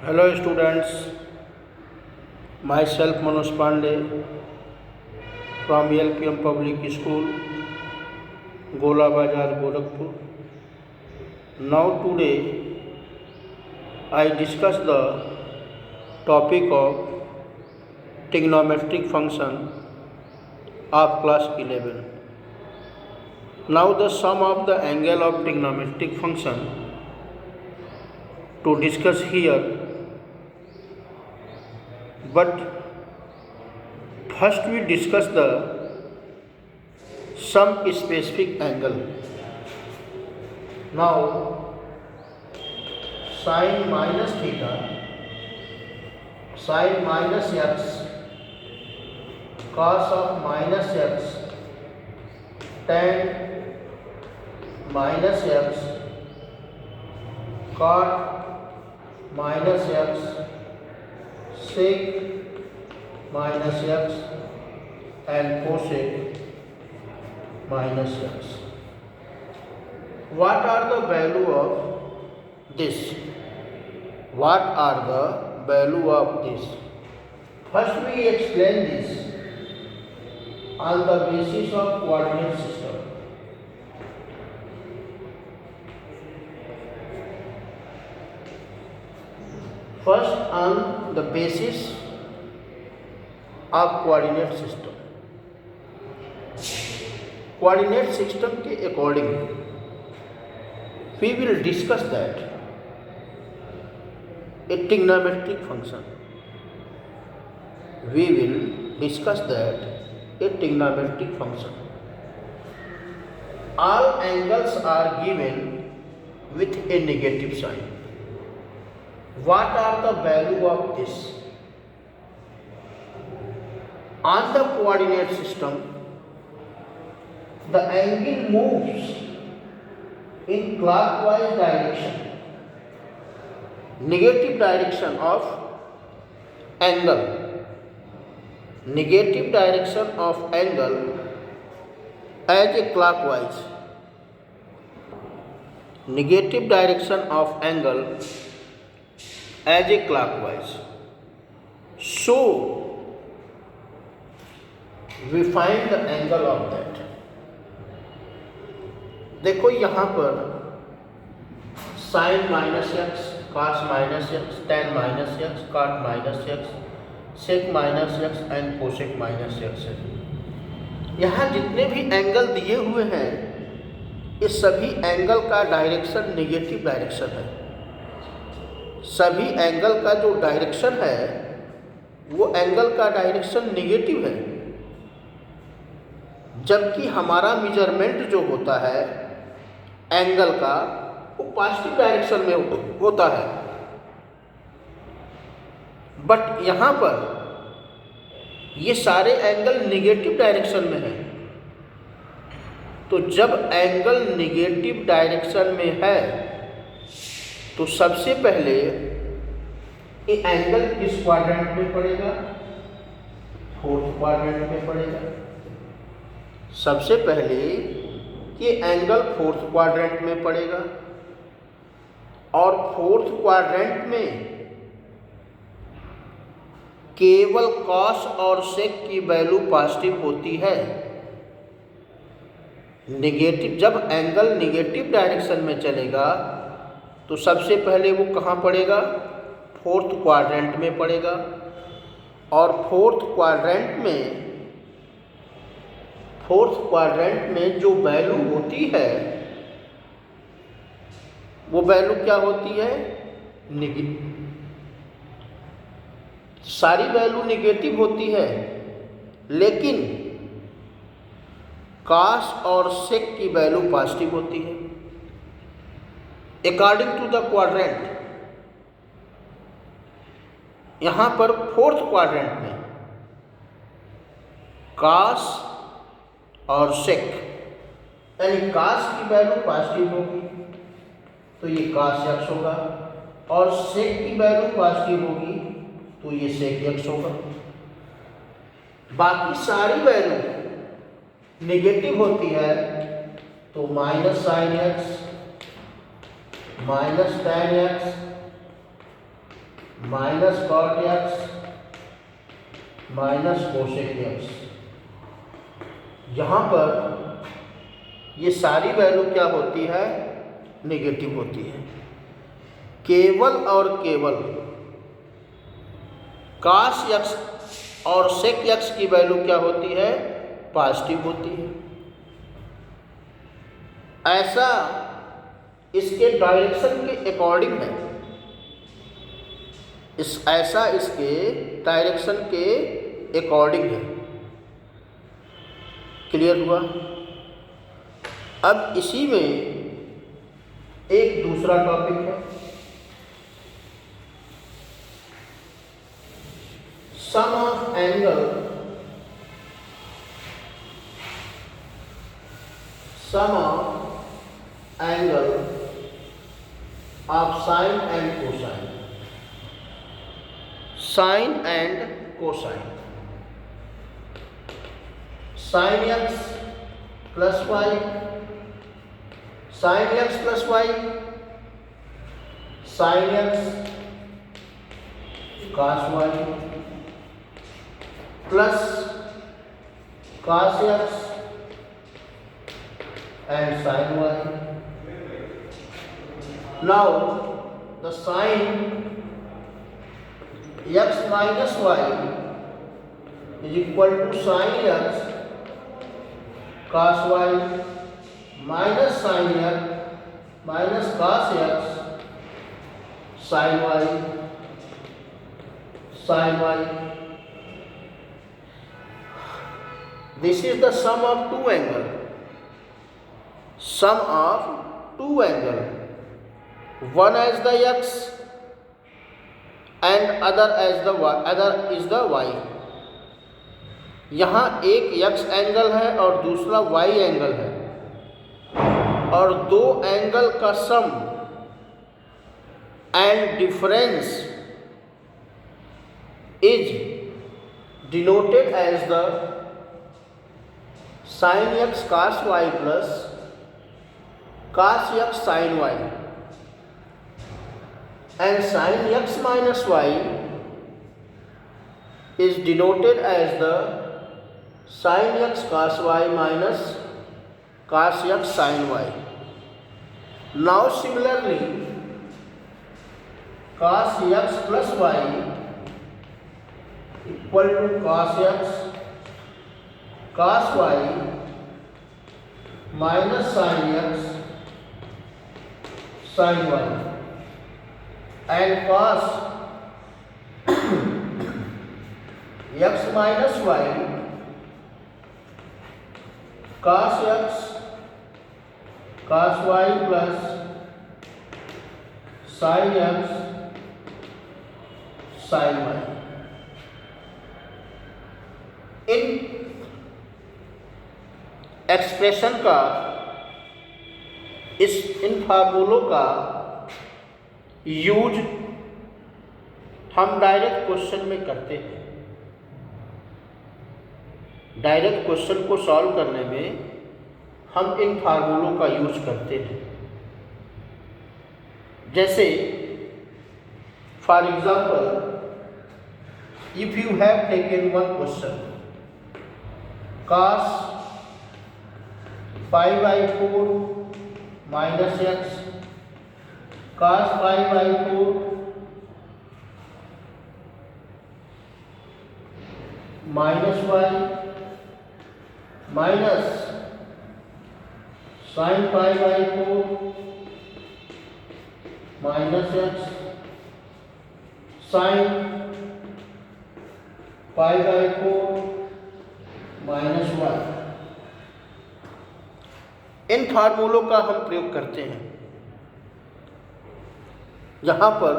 Hello students, myself Manoj Pandey from LPM Public School, Gola Bazar, Gorakhpur. Now today I discuss the topic of trigonometric function of class 11. Now the sum of the angle of trigonometric function to discuss here, but first we discuss the some specific angle. Now sin minus theta, sin minus x, cos of minus x, tan minus x, cot minus x, sec minus x and cosec minus x. What are the value of this? What are the value of this? First we explain this on the basis of coordinate system. First on the basis of coordinate system. Coordinate system के according we will discuss that a trigonometric function. We will discuss that a trigonometric function. All angles are given with a negative sign. What are the value of this? On the coordinate system, the angle moves in clockwise direction, negative direction of angle, negative direction of angle as a clockwise, negative direction of angle as a clockwise. So we find the angle of that. देखो यहाँ पर sine minus x, cos minus x, tan minus x, cot minus x, sec minus x and cosec minus x है। यहाँ जितने भी angle दिए हुए हैं इस सभी एंगल का डायरेक्शन नेगेटिव डायरेक्शन है। सभी एंगल का जो डायरेक्शन है वो एंगल का डायरेक्शन नेगेटिव है, जबकि हमारा मेजरमेंट जो होता है एंगल का वो पॉजिटिव डायरेक्शन में होता है। बट यहाँ पर ये सारे एंगल नेगेटिव डायरेक्शन में है। तो जब एंगल नेगेटिव डायरेक्शन में है तो सबसे पहले ये एंगल किस क्वाड्रेंट में पड़ेगा? फोर्थ क्वाड्रेंट में पड़ेगा। सबसे पहले ये एंगल फोर्थ क्वाड्रेंट में पड़ेगा और फोर्थ क्वाड्रेंट में केवल कॉस और सेक की वैल्यू पॉजिटिव होती है। नेगेटिव जब एंगल नेगेटिव डायरेक्शन में चलेगा तो सबसे पहले वो कहाँ पड़ेगा? फोर्थ क्वाड्रेंट में पड़ेगा और फोर्थ क्वाड्रेंट में जो वैल्यू होती है वो वैल्यू क्या होती है? नेगेटिव। सारी वैल्यू नेगेटिव होती है, लेकिन कॉस और सेक की वैल्यू पॉजिटिव होती है अकॉर्डिंग टू द क्वाड्रेंट। यहाँ पर फोर्थ क्वाड्रेंट में कॉस और सेक यानी कॉस की वैल्यू पॉजिटिव होगी तो ये कॉस एक्स होगा और सेक की वैल्यू पॉजिटिव होगी तो ये सेक एक्स होगा। बाकी सारी वैल्यू नेगेटिव होती है तो minus sine x minus tan x minus cot x minus cosec x. यहाँ पर ये सारी वैल्यू क्या होती है? नेगेटिव होती है। केवल और केवल काश एक्स और सेक एक्स की वैल्यू क्या होती है? पॉजिटिव होती है। ऐसा इसके डायरेक्शन के अकॉर्डिंग है। ऐसा इसके डायरेक्शन के अकॉर्डिंग है। क्लियर हुआ? अब इसी में एक दूसरा टॉपिक है, sum of angle of sine and cosine. Sine and cosine. Sine x plus y, sine x plus y, sine x cos y plus cos x and sine y. Now the sine x minus y is equal to sine x cos y minus sine x minus cos x sine y sin y। This is the sum of two angle. Sum of two angle. One as the x and other as the y. Other is the y. यहाँ एक x angle है और दूसरा y angle है, और दो angle का sum and difference is denoted as the sine x cos y plus cos x sine y, and sine x minus y is denoted as the sin x cos y minus cos x sin y. Now similarly cos x plus y equal to cos x cos y minus sin x sin y, and cos x minus y cos x cos y plus sin x sin y। In expression का, इन फार्मूलों का use हम direct question में करते हैं। Direct question को solve करने में हम इन फार्मूलों का यूज करते हैं। जैसे for example, if you have taken one question cos pi by 4 minus x cos pi by 4 minus y minus sine pi by 4 minus x sine pi by 4 minus y. इन फार्मूलों का हम प्रयोग करते हैं। यहाँ पर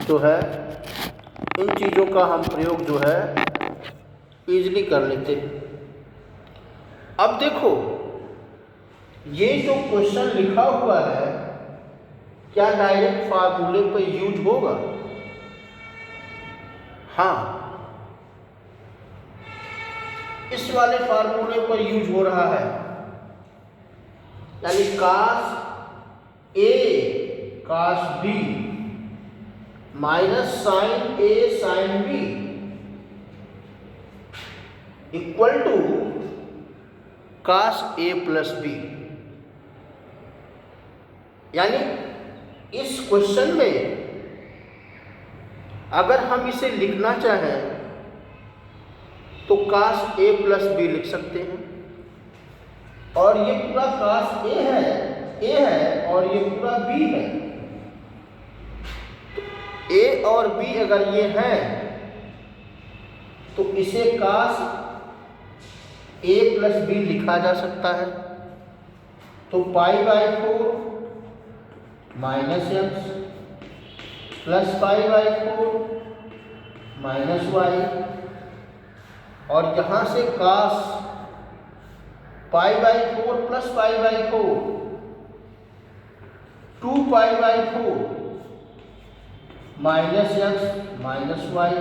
जो है इन चीज़ों का हम प्रयोग जो है ईजिली कर लेते हैं। अब देखो, ये जो क्वेश्चन लिखा हुआ है क्या डायरेक्ट फार्मूले पर यूज होगा? हाँ, इस वाले फार्मूले पर यूज हो रहा है, यानी cos A cos B minus sine A sine B equal to cos A plus B. यानी इस क्वेश्चन में अगर हम इसे लिखना चाहें तो कास ए प्लस बी लिख सकते हैं, और ये पूरा कास ए है और ये पूरा बी है। तो ए और बी अगर ये है तो इसे कास ए प्लस बी लिखा जा सकता है। तो pi by 4 minus x plus pi by 4 minus y, और यहाँ से cos pi by 4 plus pi by 4 2 pi by 4 minus x minus y,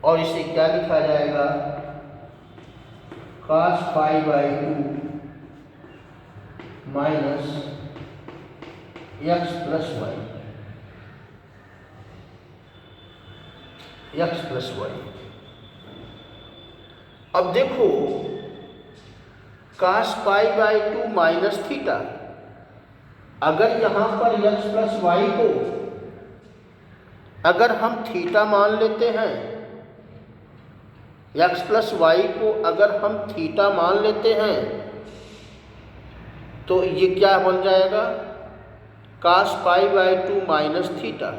और इसे क्या लिखा जाएगा, cos pi by 2 minus x plus y, x plus y. अब देखो cos pi by 2 minus theta, अगर यहाँ पर एक्स प्लस वाई को अगर हम थीटा मान लेते हैं, एक्स प्लस वाई को अगर हम थीटा मान लेते हैं, तो ये क्या बन जाएगा, cos pi by 2 minus theta.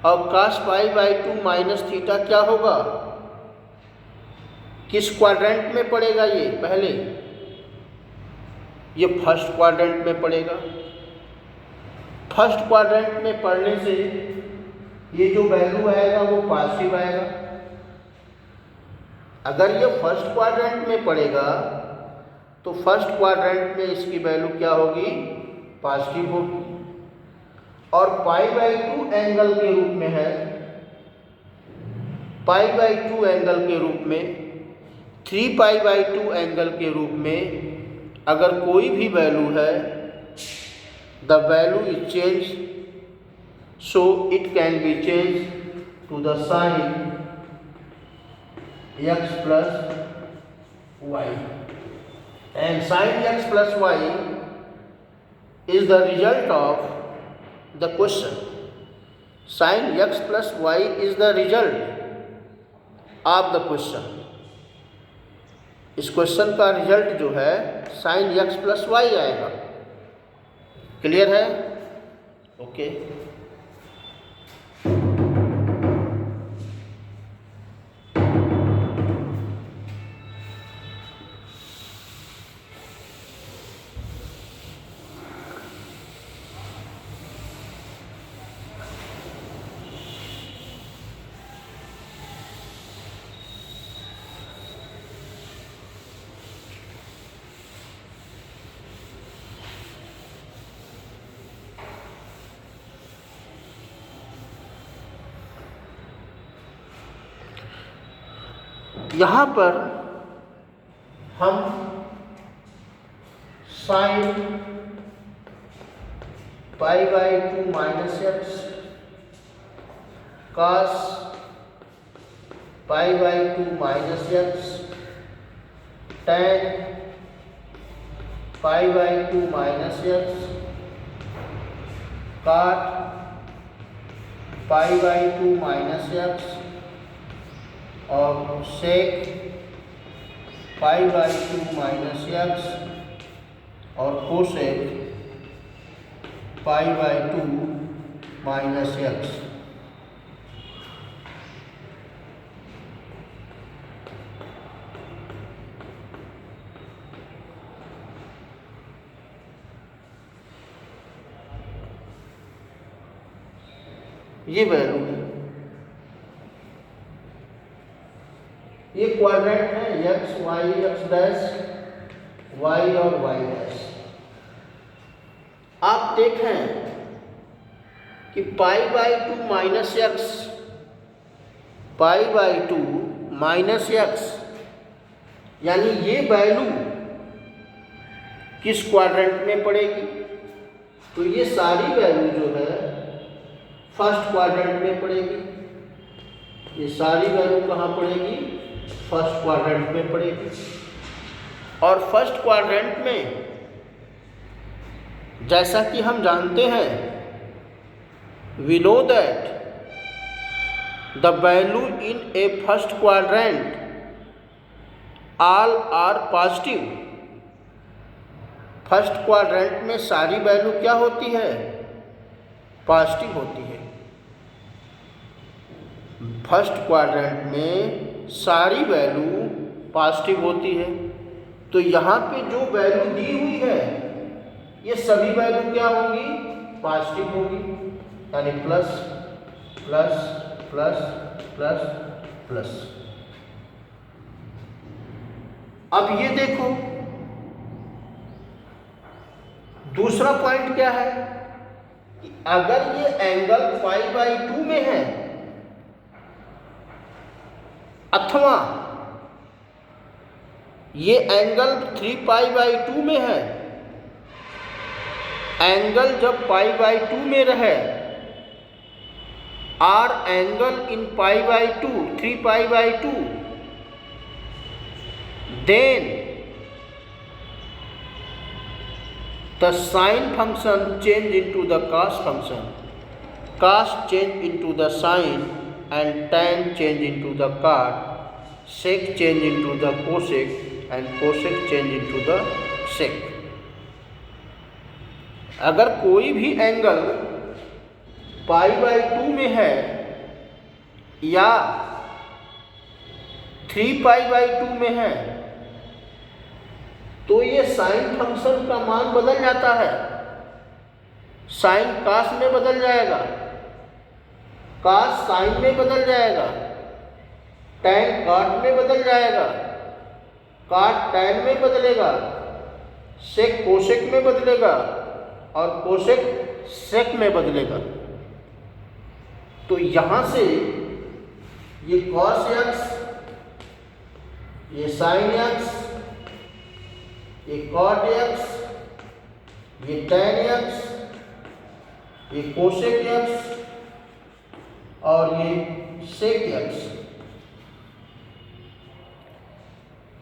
और कास पाई बाई 2 माइनस थीटा क्या होगा, किस क्वाड्रेंट में पड़ेगा ये, पहले ये फर्स्ट क्वाड्रेंट में पड़ेगा। फर्स्ट क्वाड्रेंट में पढ़ने से ये जो वैल्यू आएगा वो पॉजिटिव आएगा। अगर ये फर्स्ट क्वाड्रेंट में पड़ेगा तो फर्स्ट क्वाड्रेंट में इसकी वैल्यू क्या होगी, पॉजिटिव होगी। और पाई बाई 2 एंगल के रूप में है, पाई बाई 2 एंगल के रूप में, 3 पाई बाई 2 एंगल के रूप में अगर कोई भी वैल्यू है, the value is changed, so it can be changed to the sin x plus y, and sin x plus y is the result of the question. Sin x plus y is the result of the question. इस question का result जो है sin x plus y आएगा। Clear है? Okay. यहाँ पर हम sine pi by 2 minus x, cos pi by 2 minus x, tan pi by 2 minus x, cot pi by 2 minus x, और sec pi by 2 minus x, और cosec pi by 2 minus x. ये value है, ये quadrant है, x y x dash y और Y dash. आप देखें कि pi by 2 minus x, pi by 2 minus x, यानी ये वैल्यू किस क्वाड्रेंट में पड़ेगी, तो ये सारी वैल्यू जो है फर्स्ट क्वाड्रेंट में पड़ेगी। ये सारी वैल्यू कहाँ पड़ेगी? फर्स्ट क्वाड्रेंट में पड़ेगी। और फर्स्ट क्वाड्रेंट में जैसा कि हम जानते हैं, we know that the value in a first quadrant all are positive. First quadrant में सारी वैल्यू क्या होती है? पॉजिटिव होती है। फर्स्ट क्वाड्रेंट में सारी वैल्यू पॉजिटिव होती है। तो यहाँ पे जो वैल्यू दी हुई है ये सभी वैल्यू क्या होगी? पॉजिटिव होगी, यानी plus plus plus plus plus. अब ये देखो, दूसरा पॉइंट क्या है कि अगर ये एंगल π/2 में है अथवा ये एंगल 3π/2 में है, एंगल जब π/2 में रहे, R angle in π/2 3π/2, then the sine function change into the cos function, cos change into the sine, and tan change into the cot, sec change into the cosec, and cosec change into the sec। अगर कोई भी angle π/2 में है या 3π/2 में है तो ये साइन फंक्शन का मान बदल जाता है। साइन कास में बदल जाएगा, कास साइन में बदल जाएगा, टैन काट में बदल जाएगा, काट टैन में बदलेगा, सेक कोसेक में बदलेगा और कोसेक सेक में बदलेगा। तो यहाँ से ये कॉस एक्स, ये साइन एक्स, ये कॉट एक्स, ये टैन एक्स, ये कोसेक एक्स और ये सेक एक्स।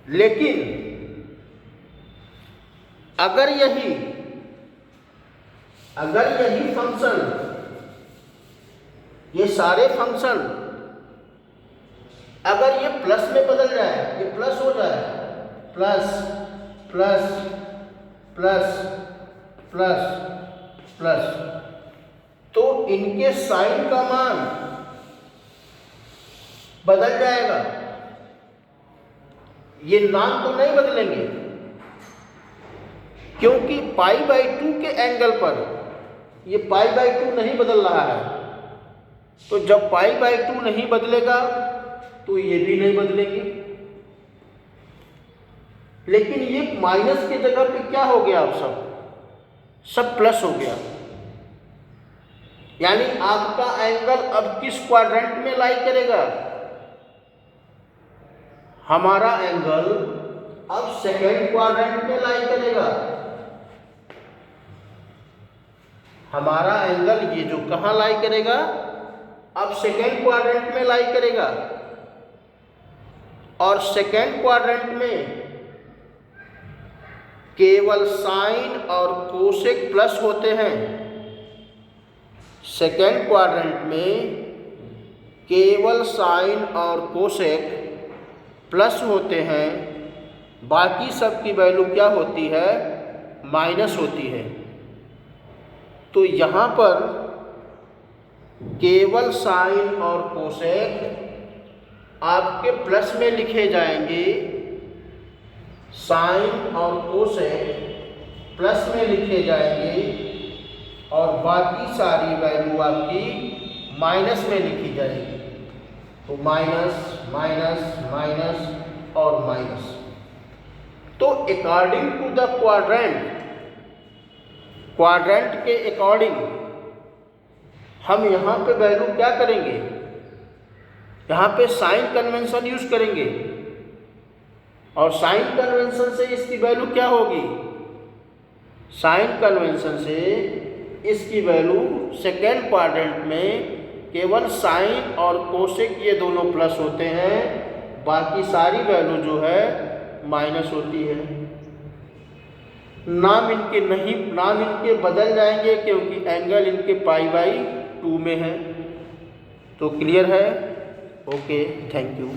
लेकिन अगर यही फंक्शन, ये सारे फंक्शन अगर ये प्लस में बदल जाए, ये प्लस हो जाए, plus plus plus plus plus, तो इनके साइन का मान बदल जाएगा। ये नाम तो नहीं बदलेंगे क्योंकि π/2 के एंगल पर ये π/2 नहीं बदल रहा है। तो जब π/2 नहीं बदलेगा तो ये भी नहीं बदलेंगे। लेकिन ये माइनस की जगह पे क्या हो गया? अब सब प्लस हो गया। यानी आपका एंगल अब किस क्वाड्रेंट में लाई करेगा? हमारा एंगल अब सेकेंड क्वाड्रेंट में लाई करेगा। हमारा एंगल ये जो कहाँ लाई करेगा? अब सेकेंड क्वाड्रेंट में लाई करेगा। और सेकेंड क्वाड्रेंट में केवल साइन और कोसेक प्लस होते हैं। सेकेंड क्वाड्रेंट में केवल साइन और कोसेक प्लस होते हैं, बाकी सब की वैल्यू क्या होती है? माइनस होती है। तो यहाँ पर केवल साइन और कोसेक आपके प्लस में लिखे जाएंगे, साइन और कोसेक प्लस में लिखे जाएंगे और बाकी सारी वैल्यू आपकी माइनस में लिखी जाएगी। तो माइनस माइनस माइनस और माइनस। तो अकॉर्डिंग टू द क्वाड्रेंट के अकॉर्डिंग हम यहाँ पे वैल्यू क्या करेंगे? यहाँ पे साइन कन्वेंशन यूज करेंगे और साइन कन्वेंशन से इसकी वैल्यू क्या होगी? साइन कन्वेंशन से इसकी वैल्यू सेकेंड क्वाड्रेंट में केवल साइन और कोसेक ये दोनों प्लस होते हैं, बाकी सारी वैल्यू जो है माइनस होती है। नाम इनके बदल जाएंगे क्योंकि एंगल इनके π/2 में है। तो क्लियर है? Okay, thank you.